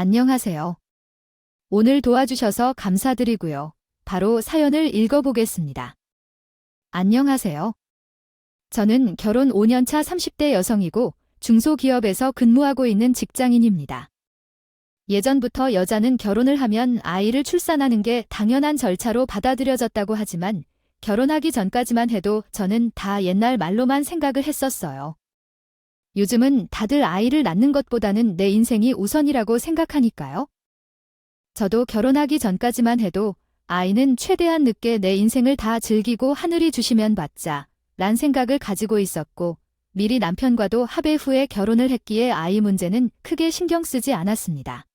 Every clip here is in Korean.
안녕하세요. 오늘 도와주셔서 감사드리고요. 바로 사연을 읽어보겠습니다. 안녕하세요. 저는 결혼 5년차 30대 여성이고 중소기업에서 근무하고 있는 직장인입니다. 예전부터 여자는 결혼을 하면 아이를 출산하는 게 당연한 절차로 받아들여졌다고 하지만 결혼하기 전까지만 해도 저는 다 옛날 말로만 생각을 했었어요. 요즘은 다들 아이를 낳는 것보다는 내 인생이 우선이라고 생각하니까요. 저도 결혼하기 전까지만 해도 아이는 최대한 늦게 내 인생을 다 즐기고 하늘이 주시면 받자 란 생각을 가지고 있었고 미리 남편과도 합의 후에 결혼을 했기에 아이 문제는 크게 신경 쓰지 않았습니다.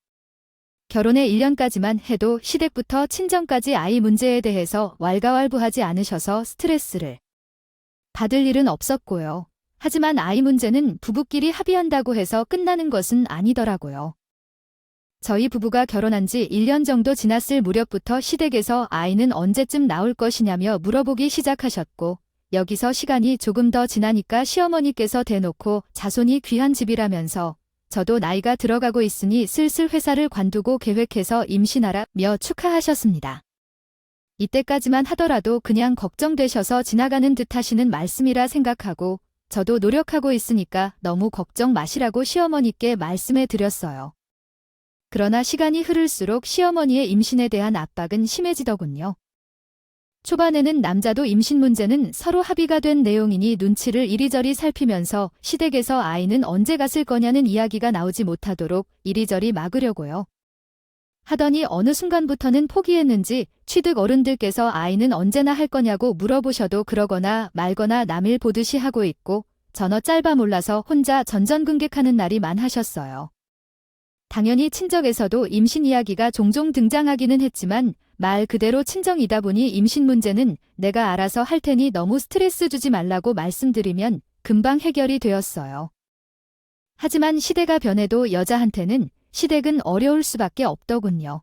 결혼의 1년까지만 해도 시댁부터 친정까지 아이 문제에 대해서 왈가왈부하지 않으셔서 스트레스를 받을 일은 없었고요. 하지만 아이 문제는 부부끼리 합의한다고 해서 끝나는 것은 아니더라고요. 저희 부부가 결혼한 지 1년 정도 지났을 무렵부터 시댁에서 아이는 언제쯤 나올 것이냐며 물어보기 시작하셨고 여기서 시간이 조금 더 지나니까 시어머니께서 대놓고 자손이 귀한 집이라면서 저도 나이가 들어가고 있으니 슬슬 회사를 관두고 계획해서 임신하라며 축하하셨습니다. 이때까지만 하더라도 그냥 걱정되셔서 지나가는 듯 하시는 말씀이라 생각하고 저도 노력하고 있으니까 너무 걱정 마시라고 시어머니께 말씀해 드렸어요. 그러나 시간이 흐를수록 시어머니의 임신에 대한 압박은 심해지더군요. 초반에는 남자도 임신 문제는 서로 합의가 된 내용이니 눈치를 이리저리 살피면서 시댁에서 아이는 언제 갔을 거냐는 이야기가 나오지 못하도록 이리저리 막으려고요. 하더니 어느 순간부터는 포기했는지 취득 어른들께서 아이는 언제나 할 거냐고 물어보셔도 그러거나 말거나 남일 보듯이 하고 있고 전어 짧아 몰라서 혼자 전전긍긍하는 날이 많하셨어요. 당연히 친정에서도 임신 이야기가 종종 등장하기는 했지만 말 그대로 친정이다 보니 임신 문제는 내가 알아서 할 테니 너무 스트레스 주지 말라고 말씀드리면 금방 해결이 되었어요. 하지만 시대가 변해도 여자한테는 시댁은 어려울 수밖에 없더군요.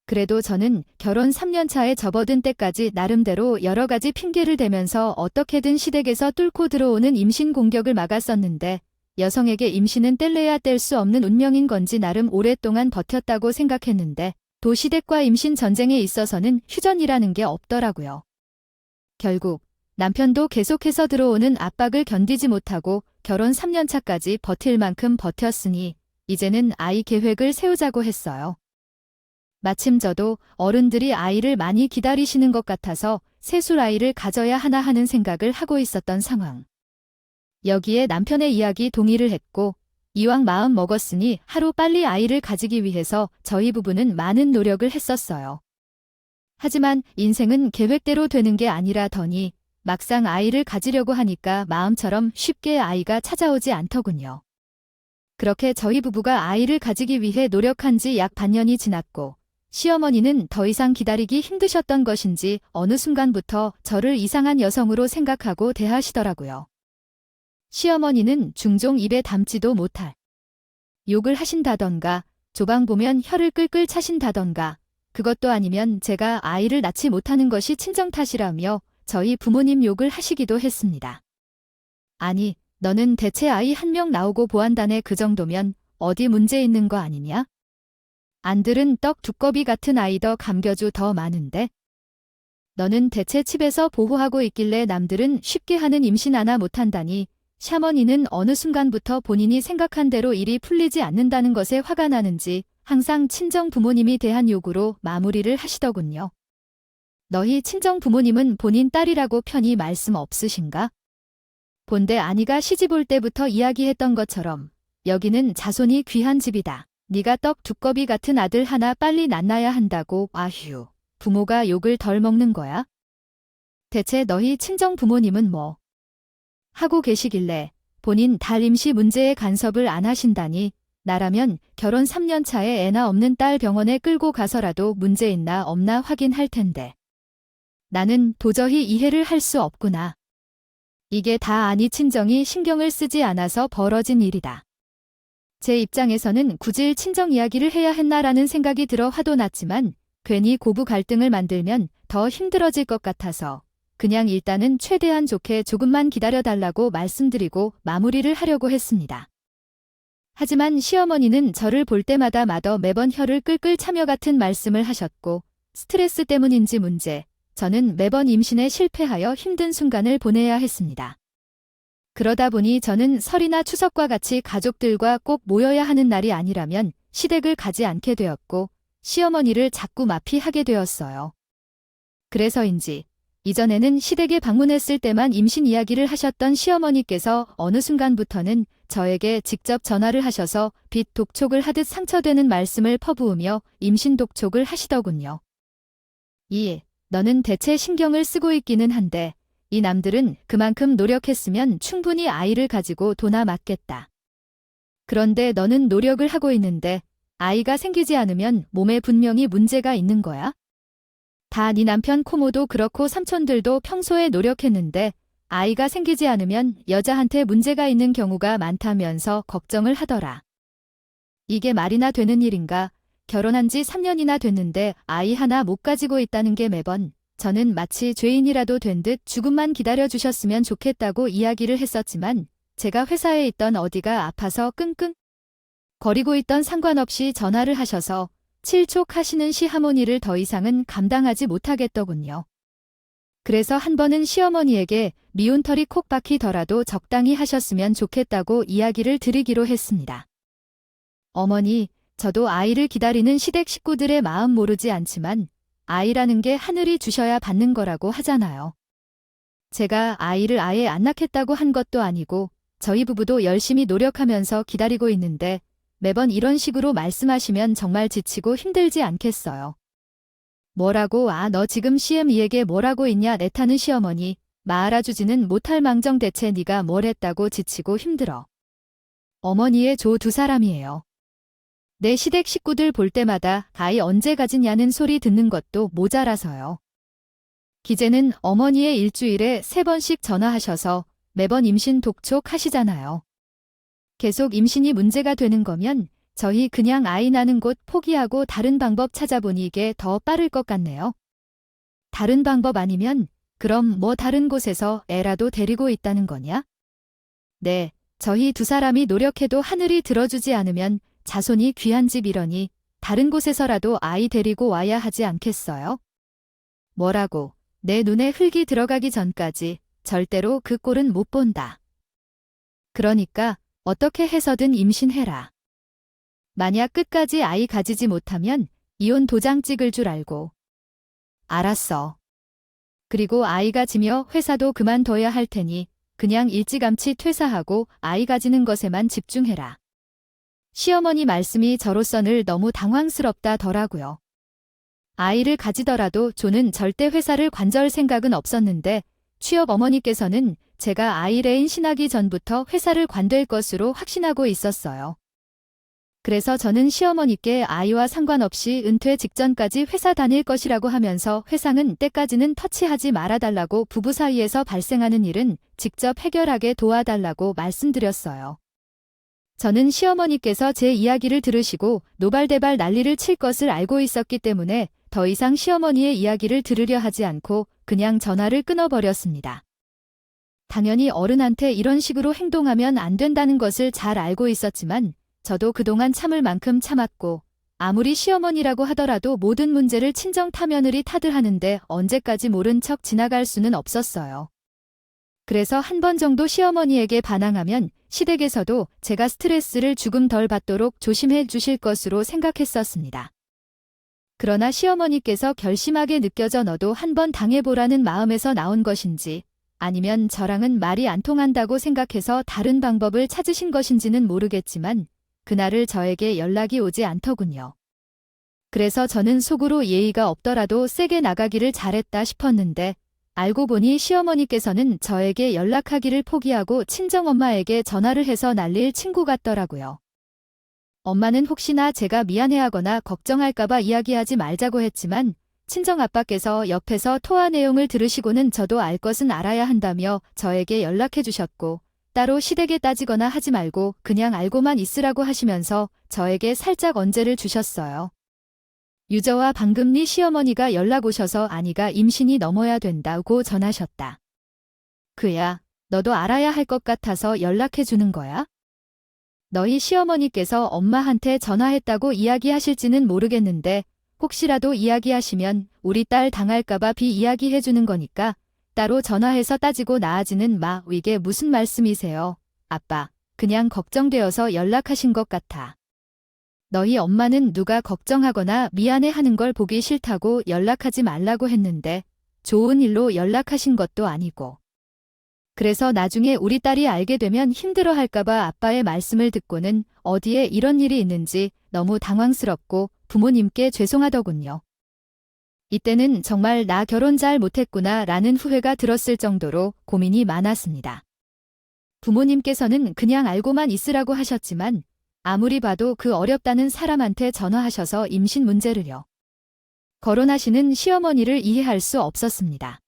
그래도 저는 결혼 3년 차에 접어든 때까지 나름대로 여러 가지 핑계를 대면서 어떻게든 시댁에서 뚫고 들어오는 임신 공격을 막았었는데 여성에게 임신은 뗄래야 뗄 수 없는 운명인 건지 나름 오랫동안 버텼다고 생각했는데 도시댁과 임신 전쟁에 있어서는 휴전이라는 게 없더라고요. 결국 남편도 계속해서 들어오는 압박을 견디지 못하고 결혼 3년 차까지 버틸 만큼 버텼으니 이제는 아이 계획을 세우자고 했어요. 마침 저도 어른들이 아이를 많이 기다리시는 것 같아서 셋을 아이를 가져야 하나 하는 생각을 하고 있었던 상황. 여기에 남편의 이야기 동의를 했고 이왕 마음 먹었으니 하루 빨리 아이를 가지기 위해서 저희 부부는 많은 노력을 했었어요. 하지만 인생은 계획대로 되는 게 아니라더니 막상 아이를 가지려고 하니까 마음처럼 쉽게 아이가 찾아오지 않더군요. 그렇게 저희 부부가 아이를 가지기 위해 노력한 지 약 반년이 지났고 시어머니는 더 이상 기다리기 힘드셨던 것인지 어느 순간부터 저를 이상한 여성으로 생각하고 대하시더라고요. 시어머니는 종종 입에 담지도 못할 욕을 하신다던가 조방 보면 혀를 끌끌 차신다던가 그것도 아니면 제가 아이를 낳지 못하는 것이 친정 탓이라며 저희 부모님 욕을 하시기도 했습니다. 아니, 너는 대체 아이 한 명 나오고 보안다네 그 정도면 어디 문제 있는 거 아니냐? 안들은 떡 두꺼비 같은 아이 더 감겨주 더 많은데? 너는 대체 집에서 보호하고 있길래 남들은 쉽게 하는 임신 하나 못한다니 샤머니는 어느 순간부터 본인이 생각한 대로 일이 풀리지 않는다는 것에 화가 나는지 항상 친정 부모님이 대한 욕으로 마무리를 하시더군요. 너희 친정 부모님은 본인 딸이라고 편히 말씀 없으신가? 본데 아니가 시집 올 때부터 이야기했던 것처럼 여기는 자손이 귀한 집이다. 네가 떡 두꺼비 같은 아들 하나 빨리 낳나야 한다고 아휴. 부모가 욕을 덜 먹는 거야? 대체 너희 친정 부모님은 뭐 하고 계시길래 본인 달 임시 문제에 간섭을 안 하신다니 나라면 결혼 3년 차에 애나 없는 딸 병원에 끌고 가서라도 문제 있나 없나 확인할 텐데. 나는 도저히 이해를 할 수 없구나. 이게 다 아니 친정이 신경을 쓰지 않아서 벌어진 일이다. 제 입장에서는 굳이 친정 이야기를 해야 했나라는 생각이 들어 화도 났지만 괜히 고부 갈등을 만들면 더 힘들어질 것 같아서 그냥 일단은 최대한 좋게 조금만 기다려달라고 말씀드리고 마무리를 하려고 했습니다. 하지만 시어머니는 저를 볼 때마다 마더 매번 혀를 끌끌 차며 같은 말씀을 하셨고 스트레스 때문인지 저는 매번 임신에 실패하여 힘든 순간을 보내야 했습니다. 그러다 보니 저는 설이나 추석과 같이 가족들과 꼭 모여야 하는 날이 아니라면 시댁을 가지 않게 되었고 시어머니를 자꾸 마피하게 되었어요. 그래서인지 이전에는 시댁에 방문했을 때만 임신 이야기를 하셨던 시어머니께서 어느 순간부터는 저에게 직접 전화를 하셔서 빛 독촉을 하듯 상처되는 말씀을 퍼부으며 임신 독촉을 하시더군요. 너는 대체 신경을 쓰고 있기는 한데 이 남들은 그만큼 노력했으면 충분히 아이를 가지고 도나 맞겠다. 그런데 너는 노력을 하고 있는데 아이가 생기지 않으면 몸에 분명히 문제가 있는 거야? 다 네 남편 코모도 그렇고 삼촌들도 평소에 노력했는데 아이가 생기지 않으면 여자한테 문제가 있는 경우가 많다면서 걱정을 하더라. 이게 말이나 되는 일인가? 결혼한 지 3년이나 됐는데 아이 하나 못 가지고 있다는 게 매번 저는 마치 죄인이라도 된 듯 죽음만 기다려주셨으면 좋겠다고 이야기를 했었지만 제가 회사에 있던 어디가 아파서 끙끙 거리고 있던 상관없이 전화를 하셔서 칠촉하시는 시하모니를 더 이상은 감당하지 못하겠더군요. 그래서 한 번은 시어머니에게 미운 털이 콕 박히더라도 적당히 하셨으면 좋겠다고 이야기를 드리기로 했습니다. 어머니, 저도 아이를 기다리는 시댁 식구들의 마음 모르지 않지만 아이라는 게 하늘이 주셔야 받는 거라고 하잖아요. 제가 아이를 아예 안 낳겠다고 한 것도 아니고 저희 부부도 열심히 노력하면서 기다리고 있는데 매번 이런 식으로 말씀하시면 정말 지치고 힘들지 않겠어요. 뭐라고 너 지금 CM이에게 뭐라고 있냐 내타는 시어머니 마 알아주지는 못할 망정 대체 네가 뭘 했다고 지치고 힘들어. 어머니의 조 두 사람이에요. 내 시댁 식구들 볼 때마다 아이 언제 가지냐는 소리 듣는 것도 모자라서요. 기재는 어머니의 일주일에 3번씩 전화하셔서 매번 임신 독촉 하시잖아요. 계속 임신이 문제가 되는 거면 저희 그냥 아이 낳는 곳 포기하고 다른 방법 찾아보니 이게 더 빠를 것 같네요. 다른 방법 아니면 그럼 뭐 다른 곳에서 애라도 데리고 있다는 거냐? 네, 저희 두 사람이 노력해도 하늘이 들어주지 않으면 자손이 귀한 집이러니 다른 곳에서라도 아이 데리고 와야 하지 않겠어요? 뭐라고? 내 눈에 흙이 들어가기 전까지 절대로 그 꼴은 못 본다. 그러니까 어떻게 해서든 임신해라. 만약 끝까지 아이 가지지 못하면 이혼 도장 찍을 줄 알고. 알았어. 그리고 아이가 지며 회사도 그만둬야 할 테니 그냥 일찌감치 퇴사하고 아이 가지는 것에만 집중해라. 시어머니 말씀이 저로서 늘 너무 당황스럽다더라고요. 아이를 가지더라도 저는 절대 회사를 관절 생각은 없었는데 취업 어머니께서는 제가 아이레인 신하기 전부터 회사를 관둘 것으로 확신하고 있었어요. 그래서 저는 시어머니께 아이와 상관없이 은퇴 직전까지 회사 다닐 것이라고 하면서 회사는 때까지는 터치하지 말아달라고 부부 사이에서 발생하는 일은 직접 해결하게 도와달라고 말씀드렸어요. 저는 시어머니께서 제 이야기를 들으시고 노발대발 난리를 칠 것을 알고 있었기 때문에 더 이상 시어머니의 이야기를 들으려 하지 않고 그냥 전화를 끊어버렸습니다. 당연히 어른한테 이런 식으로 행동하면 안 된다는 것을 잘 알고 있었지만 저도 그동안 참을 만큼 참았고 아무리 시어머니라고 하더라도 모든 문제를 친정 타며느리 탓을 하는데 언제까지 모른 척 지나갈 수는 없었어요. 그래서 한 번 정도 시어머니에게 반항하면 시댁에서도 제가 스트레스를 조금 덜 받도록 조심해 주실 것으로 생각했었습니다. 그러나 시어머니께서 결심하게 느껴져 너도 한번 당해보라는 마음에서 나온 것인지 아니면 저랑은 말이 안 통한다고 생각해서 다른 방법을 찾으신 것인지는 모르겠지만 그날을 저에게 연락이 오지 않더군요. 그래서 저는 속으로 예의가 없더라도 세게 나가기를 잘했다 싶었는데 알고 보니 시어머니께서는 저에게 연락하기를 포기하고 친정엄마에게 전화를 해서 난리일 친구 같더라고요. 엄마는 혹시나 제가 미안해하거나 걱정할까봐 이야기하지 말자고 했지만 친정아빠께서 옆에서 토화 내용을 들으시고는 저도 알 것은 알아야 한다며 저에게 연락해 주셨고 따로 시댁에 따지거나 하지 말고 그냥 알고만 있으라고 하시면서 저에게 살짝 언제를 주셨어요. 유저와 방금 네 시어머니가 연락 오셔서 아니가 임신이 넘어야 된다고 전하셨다. 그야, 너도 알아야 할 것 같아서 연락해 주는 거야? 너희 시어머니께서 엄마한테 전화했다고 이야기하실지는 모르겠는데 혹시라도 이야기하시면 우리 딸 당할까봐 이야기해주는 거니까 따로 전화해서 따지고 나아지는 마. 이게 무슨 말씀이세요? 아빠, 그냥 걱정되어서 연락하신 것 같아. 너희 엄마는 누가 걱정하거나 미안해하는 걸 보기 싫다고 연락하지 말라고 했는데 좋은 일로 연락하신 것도 아니고. 그래서 나중에 우리 딸이 알게 되면 힘들어할까봐 아빠의 말씀을 듣고는 어디에 이런 일이 있는지 너무 당황스럽고 부모님께 죄송하더군요. 이때는 정말 나 결혼 잘 못했구나 라는 후회가 들었을 정도로 고민이 많았습니다. 부모님께서는 그냥 알고만 있으라고 하셨지만 아무리 봐도 그 어렵다는 사람한테 전화하셔서 임신 문제를요. 거론하시는 시어머니를 이해할 수 없었습니다.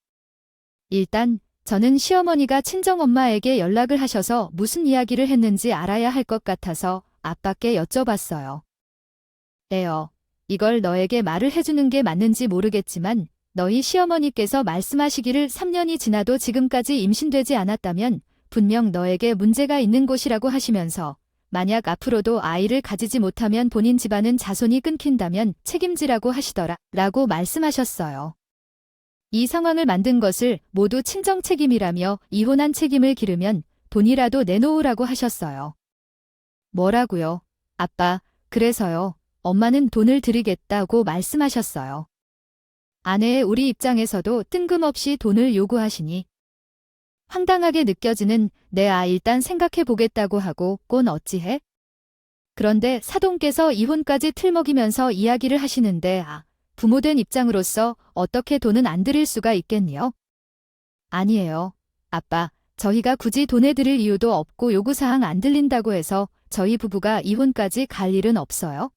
일단 저는 시어머니가 친정엄마에게 연락을 하셔서 무슨 이야기를 했는지 알아야 할 것 같아서 아빠께 여쭤봤어요. 에어, 이걸 너에게 말을 해주는 게 맞는지 모르겠지만 너희 시어머니께서 말씀하시기를 3년이 지나도 지금까지 임신되지 않았다면 분명 너에게 문제가 있는 곳이라고 하시면서 만약 앞으로도 아이를 가지지 못하면 본인 집안은 자손이 끊긴다면 책임지라고 하시더라 라고 말씀하셨어요. 이 상황을 만든 것을 모두 친정 책임이라며 이혼한 책임을 기르면 돈이라도 내놓으라고 하셨어요. 뭐라고요? 아빠, 그래서요. 엄마는 돈을 드리겠다고 말씀하셨어요. 아내의 우리 입장에서도 뜬금없이 돈을 요구하시니 황당하게 느껴지는 일단 생각해 보겠다고 하고 꼰 어찌해? 그런데 사돈께서 이혼까지 틀먹이면서 이야기를 하시는데 부모된 입장으로서 어떻게 돈은 안 드릴 수가 있겠니요? 아니에요. 아빠, 저희가 굳이 돈에 드릴 이유도 없고 요구사항 안 들린다고 해서 저희 부부가 이혼까지 갈 일은 없어요.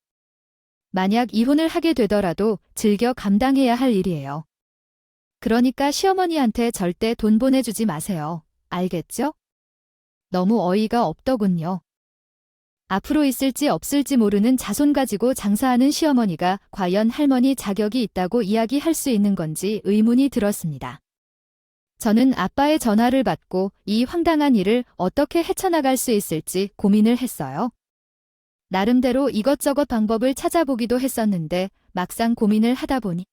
만약 이혼을 하게 되더라도 즐겨 감당해야 할 일이에요. 그러니까 시어머니한테 절대 돈 보내주지 마세요. 알겠죠? 너무 어이가 없더군요. 앞으로 있을지 없을지 모르는 자손 가지고 장사하는 시어머니가 과연 할머니 자격이 있다고 이야기할 수 있는 건지 의문이 들었습니다. 저는 아빠의 전화를 받고 이 황당한 일을 어떻게 헤쳐나갈 수 있을지 고민을 했어요. 나름대로 이것저것 방법을 찾아보기도 했었는데 막상 고민을 하다 보니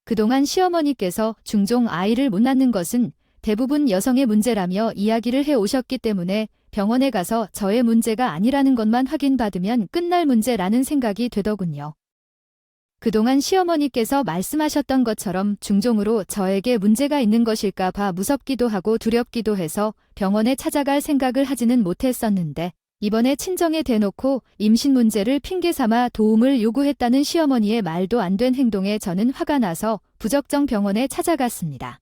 그동안 시어머니께서 중종 아이를 못 낳는 것은 대부분 여성의 문제라며 이야기를 해오셨기 때문에 병원에 가서 저의 문제가 아니라는 것만 확인받으면 끝날 문제라는 생각이 되더군요. 그동안 시어머니께서 말씀하셨던 것처럼 중종으로 저에게 문제가 있는 것일까 봐 무섭기도 하고 두렵기도 해서 병원에 찾아갈 생각을 하지는 못했었는데 이번에 친정에 대놓고 임신 문제를 핑계 삼아 도움을 요구했다는 시어머니의 말도 안 된 행동에 저는 화가 나서 부적정 병원에 찾아갔습니다.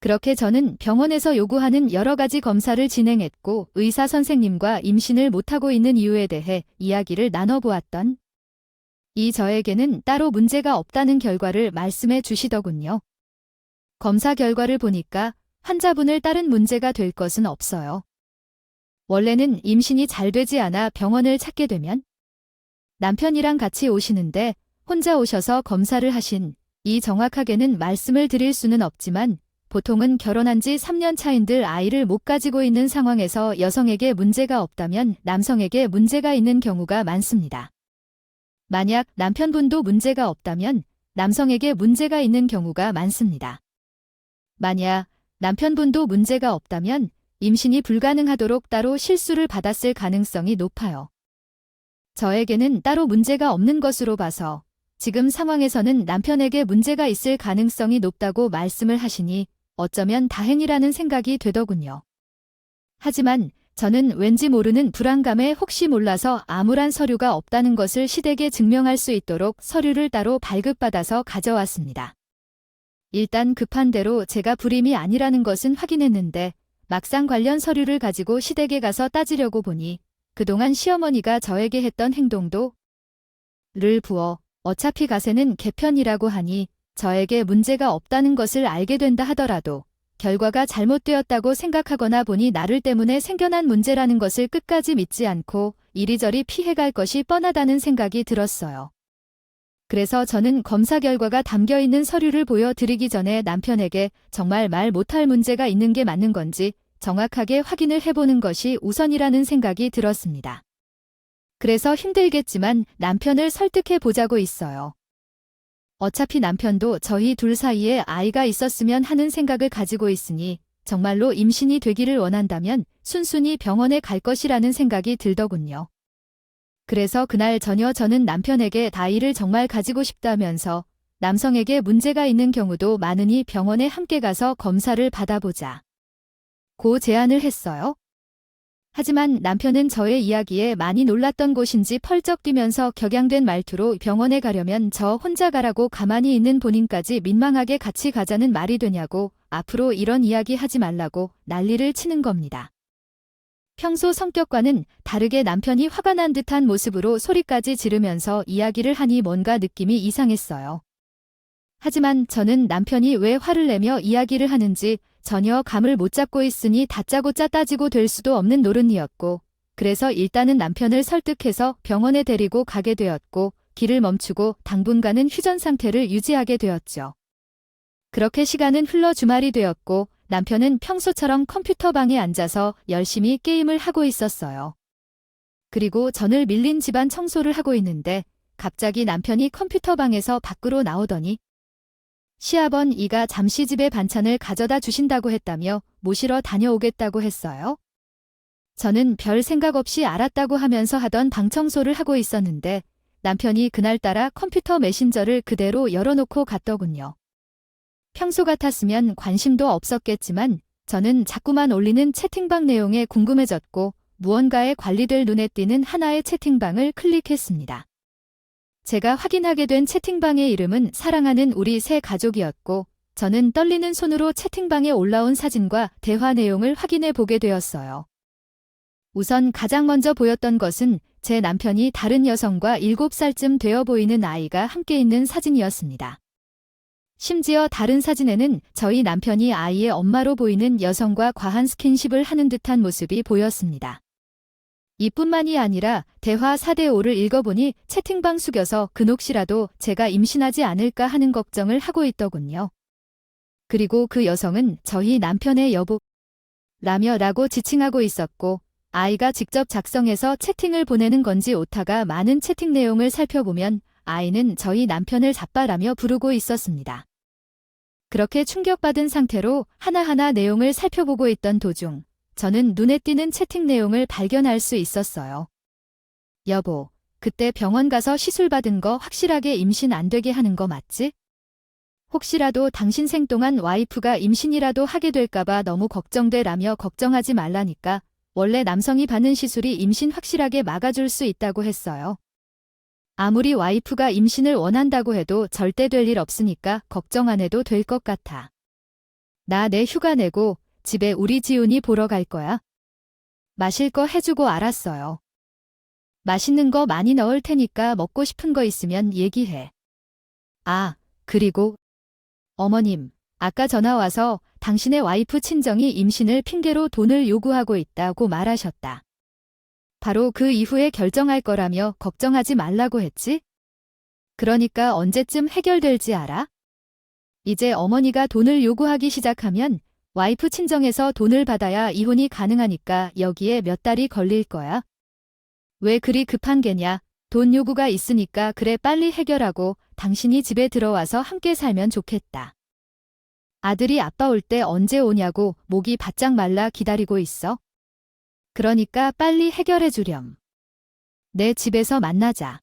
그렇게 저는 병원에서 요구하는 여러 가지 검사를 진행했고 의사 선생님과 임신을 못하고 있는 이유에 대해 이야기를 나눠보았던 이 저에게는 따로 문제가 없다는 결과를 말씀해 주시더군요. 검사 결과를 보니까 환자분을 따른 문제가 될 것은 없어요. 원래는 임신이 잘 되지 않아 병원을 찾게 되면 남편이랑 같이 오시는데 혼자 오셔서 검사를 하신 이 정확하게는 말씀을 드릴 수는 없지만 보통은 결혼한 지 3년 차인들 아이를 못 가지고 있는 상황에서 여성에게 문제가 없다면 남성에게 문제가 있는 경우가 많습니다. 만약 남편분도 문제가 없다면 남성에게 문제가 있는 경우가 많습니다. 만약 남편분도 문제가 없다면 임신이 불가능하도록 따로 실수를 받았을 가능성이 높아요. 저에게는 따로 문제가 없는 것으로 봐서 지금 상황에서는 남편에게 문제가 있을 가능성이 높다고 말씀을 하시니 어쩌면 다행이라는 생각이 되더군요. 하지만 저는 왠지 모르는 불안감에 혹시 몰라서 암울한 서류가 없다는 것을 시댁에 증명할 수 있도록 서류를 따로 발급받아서 가져왔습니다. 일단 급한 대로 제가 불임이 아니라는 것은 확인했는데 막상 관련 서류를 가지고 시댁에 가서 따지려고 보니 그동안 시어머니가 저에게 했던 행동도 를 부어 어차피 가세는 개편이라고 하니 저에게 문제가 없다는 것을 알게 된다 하더라도 결과가 잘못되었다고 생각하거나 보니 나를 때문에 생겨난 문제라는 것을 끝까지 믿지 않고 이리저리 피해갈 것이 뻔하다는 생각이 들었어요. 그래서 저는 검사 결과가 담겨있는 서류를 보여드리기 전에 남편에게 정말 말 못할 문제가 있는 게 맞는 건지 정확하게 확인을 해보는 것이 우선이라는 생각이 들었습니다. 그래서 힘들겠지만 남편을 설득해 보자고 있어요. 어차피 남편도 저희 둘 사이에 아이가 있었으면 하는 생각을 가지고 있으니 정말로 임신이 되기를 원한다면 순순히 병원에 갈 것이라는 생각이 들더군요. 그래서 그날 저녁 저는 남편에게 아이를 정말 가지고 싶다면서 남성에게 문제가 있는 경우도 많으니 병원에 함께 가서 검사를 받아보자 고 제안을 했어요. 하지만 남편은 저의 이야기에 많이 놀랐던 곳인지 펄쩍 뛰면서 격양된 말투로 병원에 가려면 저 혼자 가라고 가만히 있는 본인까지 민망하게 같이 가자는 말이 되냐고 앞으로 이런 이야기 하지 말라고 난리를 치는 겁니다. 평소 성격과는 다르게 남편이 화가 난 듯한 모습으로 소리까지 지르면서 이야기를 하니 뭔가 느낌이 이상했어요. 하지만 저는 남편이 왜 화를 내며 이야기를 하는지 전혀 감을 못 잡고 있으니 다짜고짜 따지고 될 수도 없는 노릇이었고, 그래서 일단은 남편을 설득해서 병원에 데리고 가게 되었고, 길을 멈추고 당분간은 휴전 상태를 유지하게 되었죠. 그렇게 시간은 흘러 주말이 되었고, 남편은 평소처럼 컴퓨터 방에 앉아서 열심히 게임을 하고 있었어요. 그리고 전을 밀린 집안 청소를 하고 있는데, 갑자기 남편이 컴퓨터 방에서 밖으로 나오더니, 시아버니가 잠시 집에 반찬을 가져다 주신다고 했다며 모시러 다녀오겠다고 했어요. 저는 별 생각 없이 알았다고 하면서 하던 방 청소를 하고 있었는데 남편이 그날따라 컴퓨터 메신저를 그대로 열어놓고 갔더군요. 평소 같았으면 관심도 없었겠지만 저는 자꾸만 올리는 채팅방 내용에 궁금해졌고 무언가에 관리될 눈에 띄는 하나의 채팅방을 클릭했습니다. 제가 확인하게 된 채팅방의 이름은 사랑하는 우리 새 가족이었고 저는 떨리는 손으로 채팅방에 올라온 사진과 대화 내용을 확인해 보게 되었어요. 우선 가장 먼저 보였던 것은 제 남편이 다른 여성과 7살쯤 되어 보이는 아이가 함께 있는 사진이었습니다. 심지어 다른 사진에는 저희 남편이 아이의 엄마로 보이는 여성과 과한 스킨십을 하는 듯한 모습이 보였습니다. 이뿐만이 아니라 대화 4대5를 읽어보니 채팅방 숙여서 근혹시라도 제가 임신하지 않을까 하는 걱정을 하고 있더군요. 그리고 그 여성은 저희 남편의 여보라며라고 지칭하고 있었고 아이가 직접 작성해서 채팅을 보내는 건지 오타가 많은 채팅 내용을 살펴보면 아이는 저희 남편을 잡바라며 부르고 있었습니다. 그렇게 충격받은 상태로 하나하나 내용을 살펴보고 있던 도중 저는 눈에 띄는 채팅 내용을 발견할 수 있었어요. 여보, 그때 병원 가서 시술 받은 거 확실하게 임신 안 되게 하는 거 맞지? 혹시라도 당신 생 동안 와이프가 임신이라도 하게 될까봐 너무 걱정돼라며 걱정하지 말라니까 원래 남성이 받는 시술이 임신 확실하게 막아줄 수 있다고 했어요. 아무리 와이프가 임신을 원한다고 해도 절대 될 일 없으니까 걱정 안 해도 될 것 같아. 나 내 휴가 내고 집에 우리 지훈이 보러 갈 거야. 마실 거 해주고 알았어요. 맛있는 거 많이 넣을 테니까 먹고 싶은 거 있으면 얘기해. 아, 그리고 어머님, 아까 전화 와서 당신의 와이프 친정이 임신을 핑계로 돈을 요구하고 있다고 말하셨다. 바로 그 이후에 결정할 거라며 걱정하지 말라고 했지? 그러니까 언제쯤 해결될지 알아? 이제 어머니가 돈을 요구하기 시작하면 와이프 친정에서 돈을 받아야 이혼이 가능하니까 여기에 몇 달이 걸릴 거야. 왜 그리 급한 게냐? 돈 요구가 있으니까 그래 빨리 해결하고 당신이 집에 들어와서 함께 살면 좋겠다. 아들이 아빠 올 때 언제 오냐고 목이 바짝 말라 기다리고 있어. 그러니까 빨리 해결해 주렴. 내 집에서 만나자.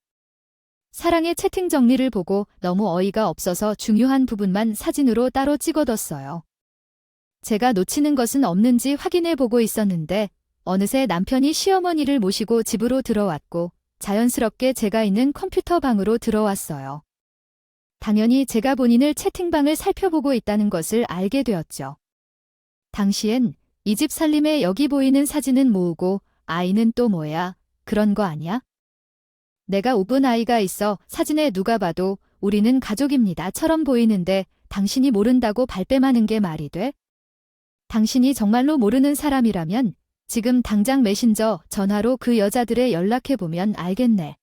사랑의 채팅 정리를 보고 너무 어이가 없어서 중요한 부분만 사진으로 따로 찍어뒀어요. 제가 놓치는 것은 없는지 확인해 보고 있었는데 어느새 남편이 시어머니를 모시고 집으로 들어왔고 자연스럽게 제가 있는 컴퓨터 방으로 들어왔어요. 당연히 제가 본인을 채팅방을 살펴보고 있다는 것을 알게 되었죠. 당시엔 이 집 살림에 여기 보이는 사진은 모으고 아이는 또 뭐야? 그런 거 아니야? 내가 우분 아이가 있어 사진에 누가 봐도 우리는 가족입니다처럼 보이는데 당신이 모른다고 발뺌하는 게 말이 돼? 당신이 정말로 모르는 사람이라면 지금 당장 메신저 전화로 그 여자들에 연락해보면 알겠네.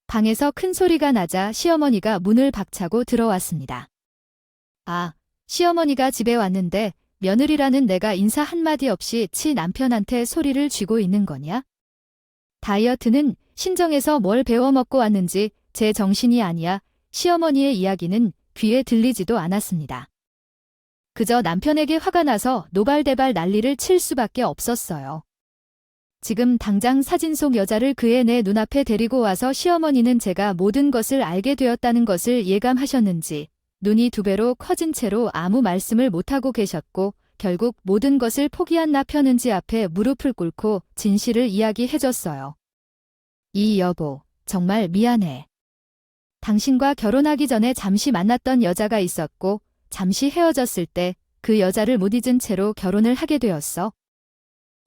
방에서 큰 소리가 나자 시어머니가 문을 박차고 들어왔습니다. 아, 시어머니가 집에 왔는데 며느리라는 내가 인사 한마디 없이 치 남편한테 소리를 쥐고 있는 거냐? 다이어트는 신정에서 뭘 배워먹고 왔는지 제 정신이 아니야. 시어머니의 이야기는 귀에 들리지도 않았습니다. 그저 남편에게 화가 나서 노발대발 난리를 칠 수밖에 없었어요. 지금 당장 사진 속 여자를 그의 내 눈앞에 데리고 와서 시어머니는 제가 모든 것을 알게 되었다는 것을 예감하셨는지 눈이 두 배로 커진 채로 아무 말씀을 못하고 계셨고 결국 모든 것을 포기한 나 편은지 앞에 무릎을 꿇고 진실을 이야기해줬어요. 이 여보, 정말 미안해. 당신과 결혼하기 전에 잠시 만났던 여자가 있었고 잠시 헤어졌을 때 그 여자를 못 잊은 채로 결혼을 하게 되었어.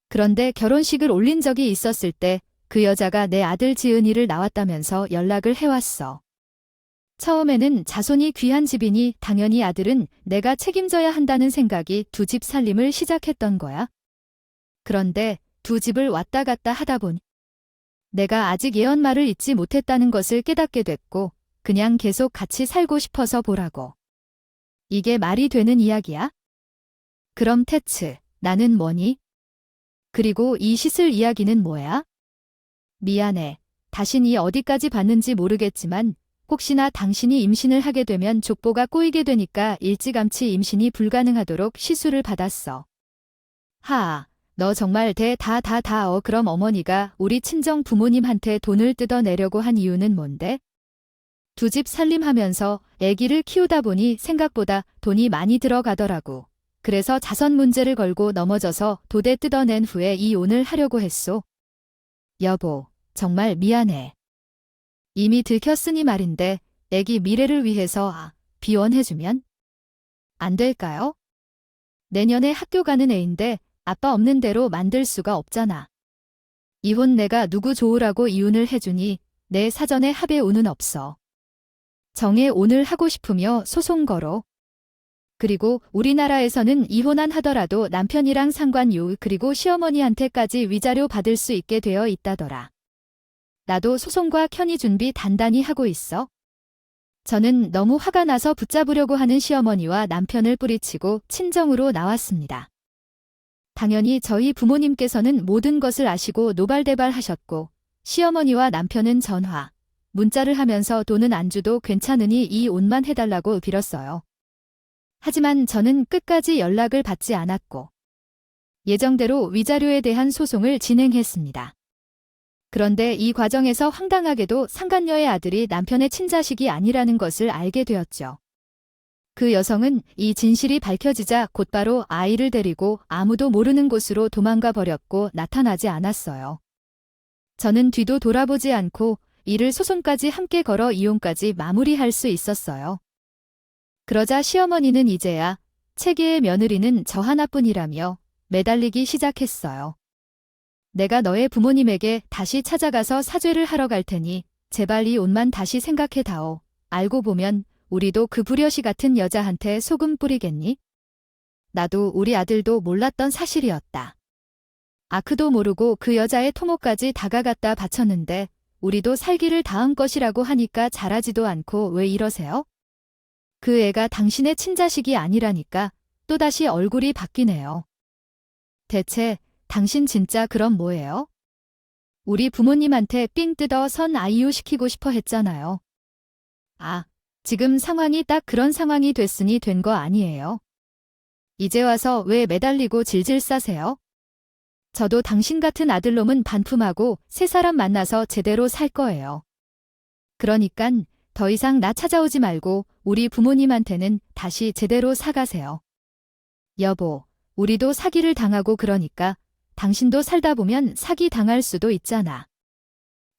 그런데 결혼식을 올린 적이 있었을 때 그 여자가 내 아들 지은이를 낳았다면서 연락을 해왔어. 처음에는 자손이 귀한 집이니 당연히 아들은 내가 책임져야 한다는 생각이 두 집 살림을 시작했던 거야. 그런데 두 집을 왔다 갔다 하다 보니 내가 아직 예언말을 잊지 못했다는 것을 깨닫게 됐고 그냥 계속 같이 살고 싶어서 보라고. 이게 말이 되는 이야기야? 그럼 태츠, 나는 뭐니? 그리고 이 시슬 이야기는 뭐야? 미안해. 다신이 어디까지 봤는지 모르겠지만 혹시나 당신이 임신을 하게 되면 족보가 꼬이게 되니까 일찌감치 임신이 불가능하도록 시술을 받았어. 하아, 너 정말 그럼 어머니가 우리 친정 부모님한테 돈을 뜯어내려고 한 이유는 뭔데? 두 집 살림하면서 아기를 키우다 보니 생각보다 돈이 많이 들어가더라고. 그래서 자선 문제를 걸고 넘어져서 도대 뜯어낸 후에 이혼을 하려고 했소. 여보, 정말 미안해. 이미 들켰으니 말인데 아기 미래를 위해서 비원해주면 안 될까요? 내년에 학교 가는 애인데 아빠 없는 대로 만들 수가 없잖아. 이혼 내가 누구 좋으라고 이혼을 해주니 내 사전에 합의 운은 없어. 정해 오늘 하고 싶으며 소송 걸어. 그리고 우리나라에서는 이혼안 하더라도 남편이랑 상관유 그리고 시어머니한테까지 위자료 받을 수 있게 되어 있다더라. 나도 소송과 편의 준비 단단히 하고 있어. 저는 너무 화가 나서 붙잡으려고 하는 시어머니와 남편을 뿌리치고 친정으로 나왔습니다. 당연히 저희 부모님께서는 모든 것을 아시고 노발대발 하셨고 시어머니와 남편은 전화, 문자를 하면서 돈은 안 줘도 괜찮으니 이혼만 해달라고 빌었어요. 하지만 저는 끝까지 연락을 받지 않았고 예정대로 위자료에 대한 소송을 진행했습니다. 그런데 이 과정에서 황당하게도 상간녀의 아들이 남편의 친자식이 아니라는 것을 알게 되었죠. 그 여성은 이 진실이 밝혀지자 곧바로 아이를 데리고 아무도 모르는 곳으로 도망가 버렸고 나타나지 않았어요. 저는 뒤도 돌아보지 않고 이를 소송까지 함께 걸어 이혼까지 마무리할 수 있었어요. 그러자 시어머니는 이제야 체계의 며느리는 저 하나뿐이라며 매달리기 시작했어요. 내가 너의 부모님에게 다시 찾아가서 사죄를 하러 갈 테니 제발 이혼만 다시 생각해다오. 알고 보면 우리도 그 불효시 같은 여자한테 소금 뿌리겠니? 나도 우리 아들도 몰랐던 사실이었다. 아크도 모르고 그 여자의 토모까지 다가갔다 바쳤는데 우리도 살기를 다한 것이라고 하니까 잘하지도 않고 왜 이러세요? 그 애가 당신의 친자식이 아니라니까 또다시 얼굴이 바뀌네요. 대체 당신 진짜 그럼 뭐예요? 우리 부모님한테 삥 뜯어 선 아이유 시키고 싶어 했잖아요. 지금 상황이 딱 그런 상황이 됐으니 된 거 아니에요? 이제 와서 왜 매달리고 질질 싸세요? 저도 당신 같은 아들놈은 반품하고 새 사람 만나서 제대로 살 거예요. 그러니깐 더 이상 나 찾아오지 말고 우리 부모님한테는 다시 제대로 사가세요. 여보, 우리도 사기를 당하고 그러니까 당신도 살다 보면 사기 당할 수도 있잖아.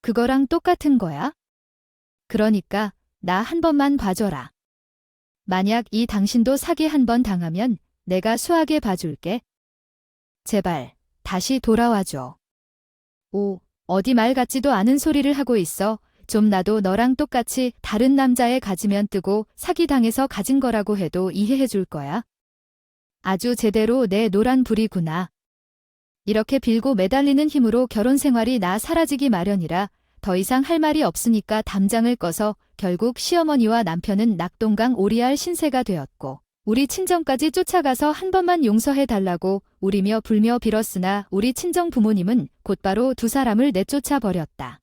그거랑 똑같은 거야? 그러니까 나 한 번만 봐줘라. 만약 이 당신도 사기 한 번 당하면 내가 수하게 봐줄게. 제발 다시 돌아와줘. 어디 말 같지도 않은 소리를 하고 있어. 좀 나도 너랑 똑같이 다른 남자애 가지면 뜨고 사기당해서 가진 거라고 해도 이해해 줄 거야. 아주 제대로 내 노란 불이구나. 이렇게 빌고 매달리는 힘으로 결혼 생활이 나 사라지기 마련이라 더 이상 할 말이 없으니까 담장을 꺼서 결국 시어머니와 남편은 낙동강 오리알 신세가 되었고 우리 친정까지 쫓아가서 한 번만 용서해 달라고 울이며 불며 빌었으나 우리 친정 부모님은 곧바로 두 사람을 내쫓아 버렸다.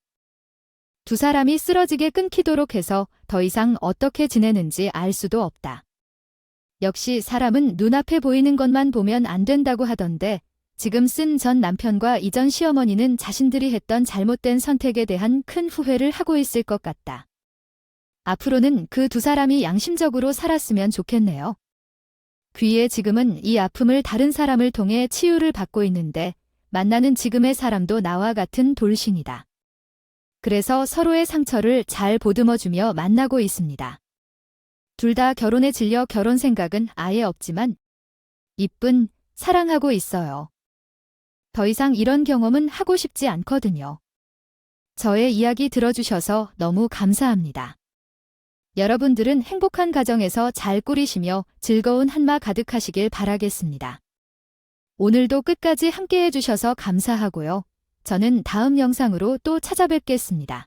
두 사람이 쓰러지게 끊기도록 해서 더 이상 어떻게 지내는지 알 수도 없다. 역시 사람은 눈앞에 보이는 것만 보면 안 된다고 하던데 지금 쓴 전 남편과 이전 시어머니는 자신들이 했던 잘못된 선택에 대한 큰 후회를 하고 있을 것 같다. 앞으로는 그 두 사람이 양심적으로 살았으면 좋겠네요. 귀에 지금은 이 아픔을 다른 사람을 통해 치유를 받고 있는데 만나는 지금의 사람도 나와 같은 돌싱이다. 그래서 서로의 상처를 잘 보듬어주며 만나고 있습니다. 둘 다 결혼에 질려 결혼 생각은 아예 없지만 이쁜 사랑하고 있어요. 더 이상 이런 경험은 하고 싶지 않거든요. 저의 이야기 들어주셔서 너무 감사합니다. 여러분들은 행복한 가정에서 잘 꾸리시며 즐거운 한마 가득하시길 바라겠습니다. 오늘도 끝까지 함께 해주셔서 감사하고요. 저는 다음 영상으로 또 찾아뵙겠습니다.